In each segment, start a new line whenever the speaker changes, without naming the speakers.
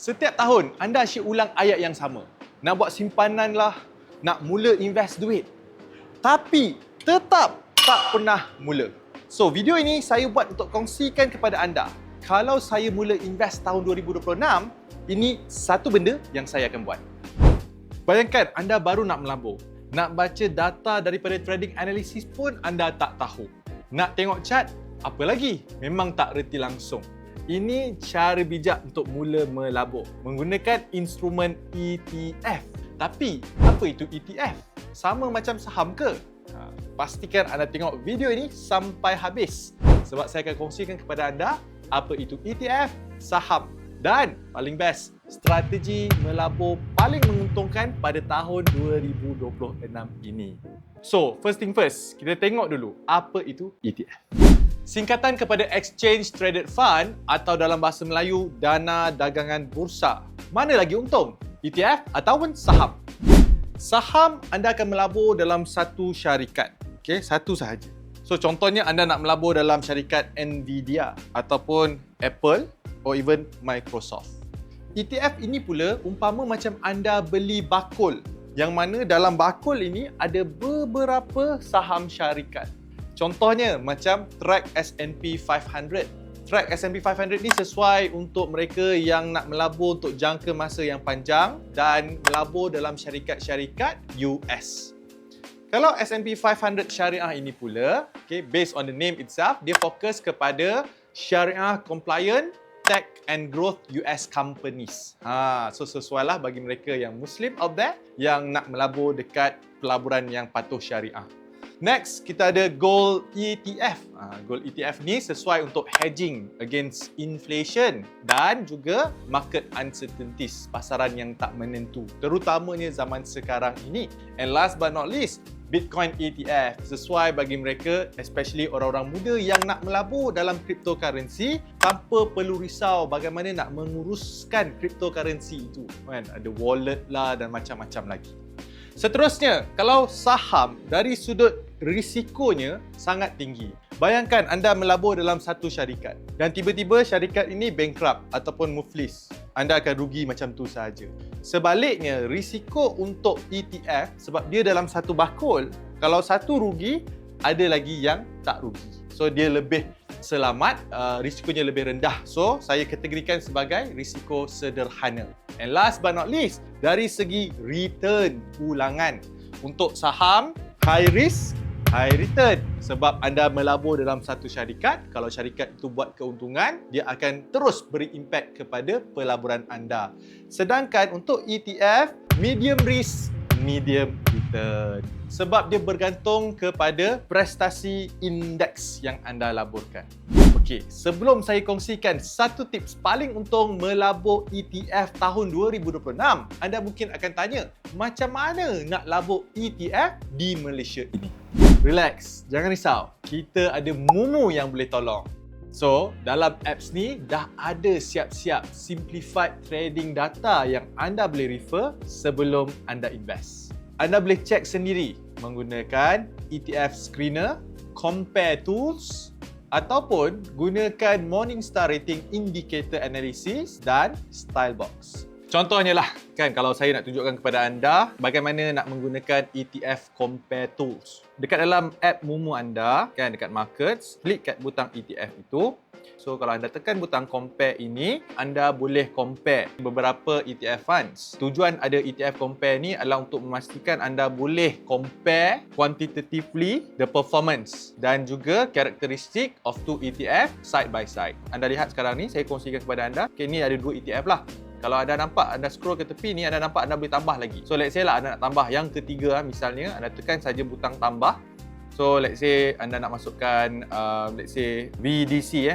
Setiap tahun, anda asyik ulang ayat yang sama. Nak buat simpanan lah, nak mula invest duit. Tapi, tetap tak pernah mula. So, video ini saya buat untuk kongsikan kepada anda. Kalau saya mula invest tahun 2026, ini satu benda yang saya akan buat. Bayangkan anda baru nak melabur. Nak baca data daripada trading analysis pun anda tak tahu. Nak tengok chart, apa lagi? Memang tak reti langsung. Ini cara bijak untuk mula melabur menggunakan instrumen ETF. Tapi, apa itu ETF? Sama macam saham ke? Pastikan anda tengok video ini sampai habis sebab saya akan kongsikan kepada anda apa itu ETF, saham dan paling best, strategi melabur paling menguntungkan pada tahun 2026 ini. So, first thing first, kita tengok dulu apa itu ETF. Singkatan kepada Exchange Traded Fund atau dalam bahasa Melayu, dana dagangan bursa. Mana lagi untung? ETF ataupun saham? Saham anda akan melabur dalam satu syarikat. Okey, satu sahaja. So contohnya anda nak melabur dalam syarikat Nvidia ataupun Apple or even Microsoft. ETF ini pula umpama macam anda beli bakul yang mana dalam bakul ini ada beberapa saham syarikat. Contohnya macam track S&P 500. Track S&P 500 ni sesuai untuk mereka yang nak melabur untuk jangka masa yang panjang dan melabur dalam syarikat-syarikat US. Kalau S&P 500 syariah ini pula, okay, based on the name itself, dia fokus kepada syariah compliant tech and growth US companies. So sesuailah bagi mereka yang Muslim out there yang nak melabur dekat pelaburan yang patuh syariah. Next, kita ada Gold ETF. Gold ETF ni sesuai untuk hedging against inflation dan juga market uncertainties, pasaran yang tak menentu, terutamanya zaman sekarang ini. And last but not least, Bitcoin ETF sesuai bagi mereka, especially orang-orang muda yang nak melabur dalam cryptocurrency tanpa perlu risau bagaimana nak menguruskan cryptocurrency itu. Kan? Ada wallet lah dan macam-macam lagi. Seterusnya, kalau saham dari sudut risikonya sangat tinggi. Bayangkan anda melabur dalam satu syarikat dan tiba-tiba syarikat ini bankrupt ataupun muflis. Anda akan rugi macam tu sahaja. Sebaliknya, risiko untuk ETF sebab dia dalam satu bakul, kalau satu rugi, ada lagi yang tak rugi. So, dia lebih selamat, risikonya lebih rendah. So, saya kategorikan sebagai risiko sederhana. And last but not least, dari segi return ulangan. Untuk saham, high risk, high return. Sebab anda melabur dalam satu syarikat, kalau syarikat itu buat keuntungan, dia akan terus beri impak kepada pelaburan anda. Sedangkan untuk ETF, medium risk, medium return. Sebab dia bergantung kepada prestasi indeks yang anda laburkan. Okey, sebelum saya kongsikan satu tips paling untung melabur ETF tahun 2026, anda mungkin akan tanya, macam mana nak labur ETF di Malaysia ini? Relax, jangan risau. Kita ada Mumu yang boleh tolong. So, dalam apps ni dah ada siap-siap simplified trading data yang anda boleh refer sebelum anda invest. Anda boleh cek sendiri menggunakan ETF Screener, Compare Tools ataupun gunakan Morningstar Rating Indicator Analysis dan Stylebox. Contohnya lah, kan kalau saya nak tunjukkan kepada anda bagaimana nak menggunakan ETF Compare Tools. Dekat dalam app Mumu anda, kan dekat Markets, klik kat butang ETF itu. So kalau anda tekan butang Compare ini, anda boleh compare beberapa ETF funds. Tujuan ada ETF Compare ni adalah untuk memastikan anda boleh compare quantitatively the performance dan juga karakteristik of two ETF side by side. Anda lihat sekarang ni, saya kongsikan kepada anda. Okay, ni ada dua ETF lah. Kalau anda nampak, anda scroll ke tepi ni, anda nampak anda boleh tambah lagi. So, let's say lah anda nak tambah yang ketiga misalnya, anda tekan saja butang tambah. So, let's say anda nak masukkan, let's say VDC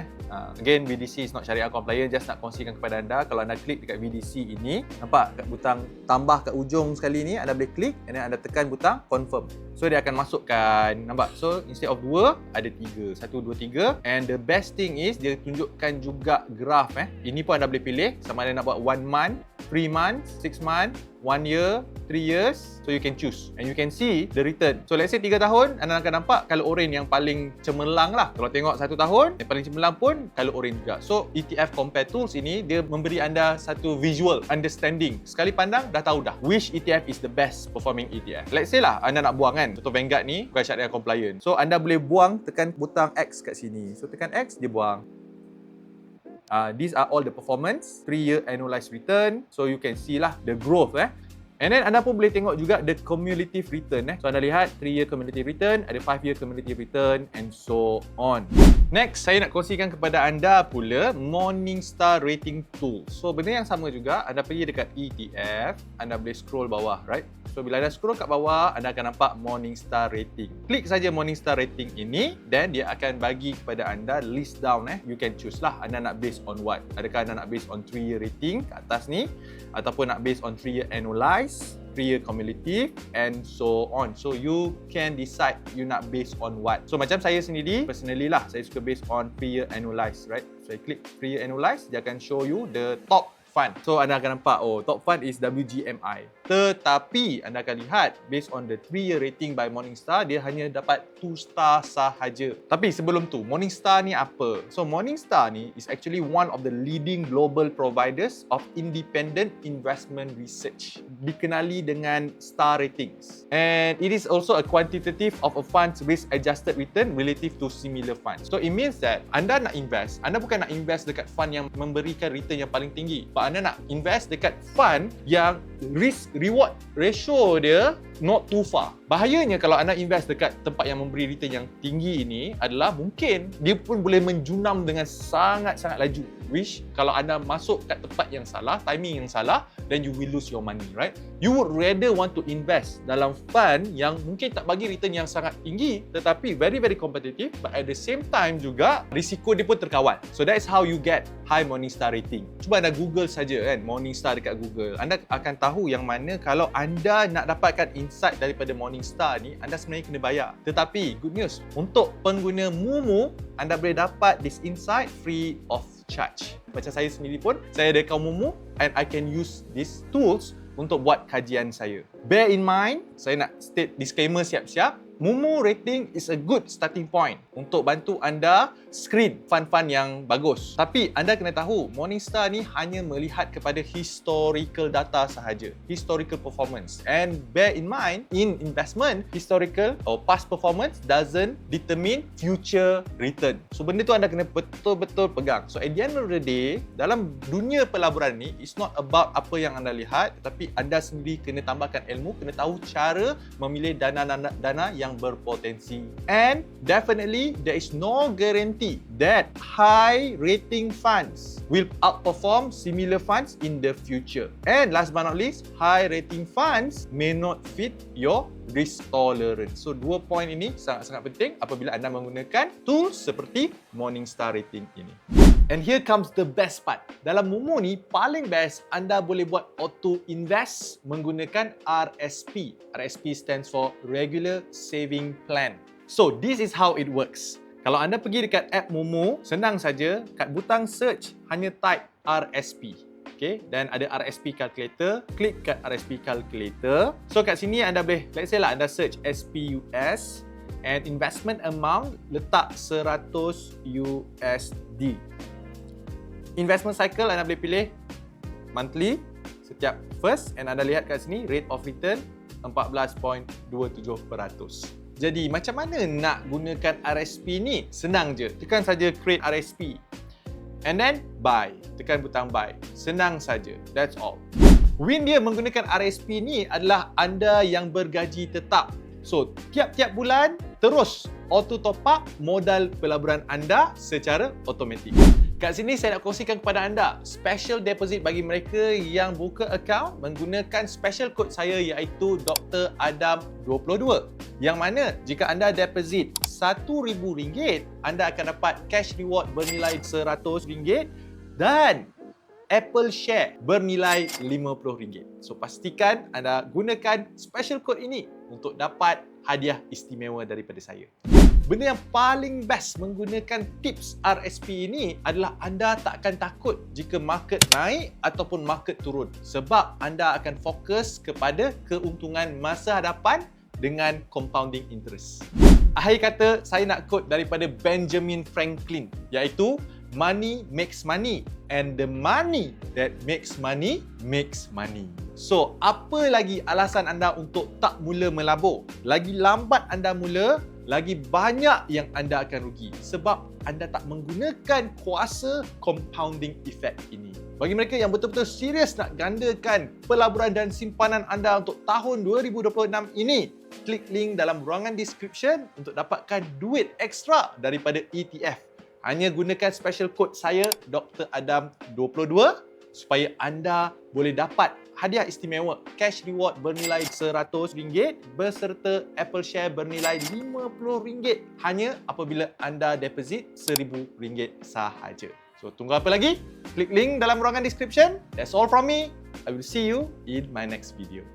Again, VDC is not Sharia compliant, just nak kongsikan kepada anda. Kalau anda klik dekat VDC ini, nampak kat butang tambah kat ujung sekali ni, anda boleh klik and then anda tekan butang confirm. So, dia akan masukkan, nampak? So, instead of 2, ada 3. 1, 2, 3. And the best thing is, dia tunjukkan juga graf. Ini pun anda boleh pilih sama ada nak buat 1 month 3 months, 6 months, 1 year, 3 years. So you can choose and you can see the return. So let's say 3 tahun, anda akan nampak color orange yang paling cemerlang lah. Kalau tengok 1 tahun, yang paling cemerlang pun color orange juga. So ETF Compare Tools ini, dia memberi anda satu visual understanding. Sekali pandang, dah tahu dah which ETF is the best performing ETF. Let's say lah, anda nak buang kan, contoh Vanguard ni, bukan syariah compliant. So anda boleh buang, tekan butang X kat sini. So tekan X, dia buang. These are all the performance, 3-year annualized return. So you can see lah the growth And then anda pun boleh tengok juga the cumulative return So anda lihat 3-year cumulative return, ada 5-year cumulative return and so on. Next, saya nak kongsikan kepada anda pula Morningstar Rating Tool. So benda yang sama juga, anda pergi dekat ETF, anda boleh scroll bawah, right? So bila anda scroll kat bawah, anda akan nampak Morningstar Rating. Klik saja Morningstar Rating ini, then dia akan bagi kepada anda list down You can choose lah, anda nak based on what? Adakah anda nak based on 3-year rating kat atas ni, ataupun nak based on 3-year annualized, 3-year cumulative and so on. So you can decide you nak based on what. So macam saya sendiri, personally lah, saya suka based on 3-year annualized, right? So saya klik 3-year annualized, dia akan show you the top fund. So anda akan nampak, oh, top fund is WGMI. Tetapi anda akan lihat based on the 3-year rating by Morningstar, dia hanya dapat 2 star sahaja. Tapi sebelum tu, Morningstar ni apa? So Morningstar ni is actually one of the leading global providers of independent investment research. Dikenali dengan star ratings. And it is also a quantitative of a fund's risk adjusted return relative to similar funds. So it means that anda nak invest, anda bukan nak invest dekat fund yang memberikan return yang paling tinggi. But anda nak invest dekat fund yang risk reward ratio dia not too far. Bahayanya kalau anda invest dekat tempat yang memberi return yang tinggi ini adalah mungkin dia pun boleh menjunam dengan sangat-sangat laju. Which kalau anda masuk kat tempat yang salah, timing yang salah, then you will lose your money, right? You would rather want to invest dalam fund yang mungkin tak bagi return yang sangat tinggi tetapi very very competitive, but at the same time juga risiko dia pun terkawal. So that's how you get high Morningstar rating. Cuba anda Google saja kan, Morningstar dekat Google. Anda akan tahu yang mana kalau anda nak dapatkan insight daripada Morningstar ni, anda sebenarnya kena bayar. Tetapi good news, untuk pengguna Mumu, anda boleh dapat this insight free of charge. Macam saya sendiri pun, saya ada akaun Mumu and I can use these tools untuk buat kajian saya. Bear in mind, saya nak state disclaimer siap-siap. Mumu rating is a good starting point untuk bantu anda screen fund-fund yang bagus. Tapi anda kena tahu, Morningstar ni hanya melihat kepada historical data sahaja, historical performance. And bear in mind, in investment, historical or past performance doesn't determine future return. So benda tu anda kena betul-betul pegang. So at the end of the day, dalam dunia pelaburan ni, it's not about apa yang anda lihat, tapi anda sendiri kena tambahkan ilmu, kena tahu cara memilih dana yang berpotensi. And definitely there is no guarantee that high rating funds will outperform similar funds in the future. And last but not least, high rating funds may not fit your risk tolerance. So dua point ini sangat-sangat penting apabila anda menggunakan tools seperti Morningstar rating ini. And here comes the best part. Dalam Mumu ni, paling best anda boleh buat auto invest menggunakan RSP. RSP stands for Regular Saving Plan. So this is how it works. Kalau anda pergi dekat app Mumu, senang saja, kat butang search hanya type RSP. Okay, dan ada RSP calculator, klik kat RSP calculator. So kat sini anda boleh, let's say lah anda search SPUS and investment amount letak 100 USD. Investment cycle anda boleh pilih monthly setiap first, and anda lihat kat sini rate of return 14.27%. Jadi macam mana nak gunakan RSP ni? Senang je, tekan saja create RSP and then buy, tekan butang buy. Senang saja, that's all. Win dia menggunakan RSP ni adalah anda yang bergaji tetap. So tiap-tiap bulan terus auto top up modal pelaburan anda secara automatik. Kat sini saya nak kongsikan kepada anda special deposit bagi mereka yang buka account menggunakan special code saya iaitu Dr. Adam 22. Yang mana jika anda deposit RM1,000, anda akan dapat cash reward bernilai RM100 dan Apple Share bernilai RM50. So pastikan anda gunakan special code ini untuk dapat hadiah istimewa daripada saya. Benda yang paling best menggunakan tips RSP ini adalah anda tak akan takut jika market naik ataupun market turun sebab anda akan fokus kepada keuntungan masa hadapan dengan compounding interest. Akhir kata, saya nak quote daripada Benjamin Franklin, iaitu money makes money and the money that makes money makes money. So, apa lagi alasan anda untuk tak mula melabur? Lagi lambat anda mula, lagi banyak yang anda akan rugi sebab anda tak menggunakan kuasa compounding effect ini. Bagi mereka yang betul-betul serius nak gandakan pelaburan dan simpanan anda untuk tahun 2026 ini, klik link dalam ruangan description untuk dapatkan duit ekstra daripada ETF. Hanya gunakan special code saya, Dr. Adam 22, supaya anda boleh dapat hadiah istimewa cash reward bernilai RM100 beserta Apple Share bernilai RM50 hanya apabila anda deposit RM1,000 sahaja. So, tunggu apa lagi? Klik link dalam ruangan description. That's all from me. I will see you in my next video.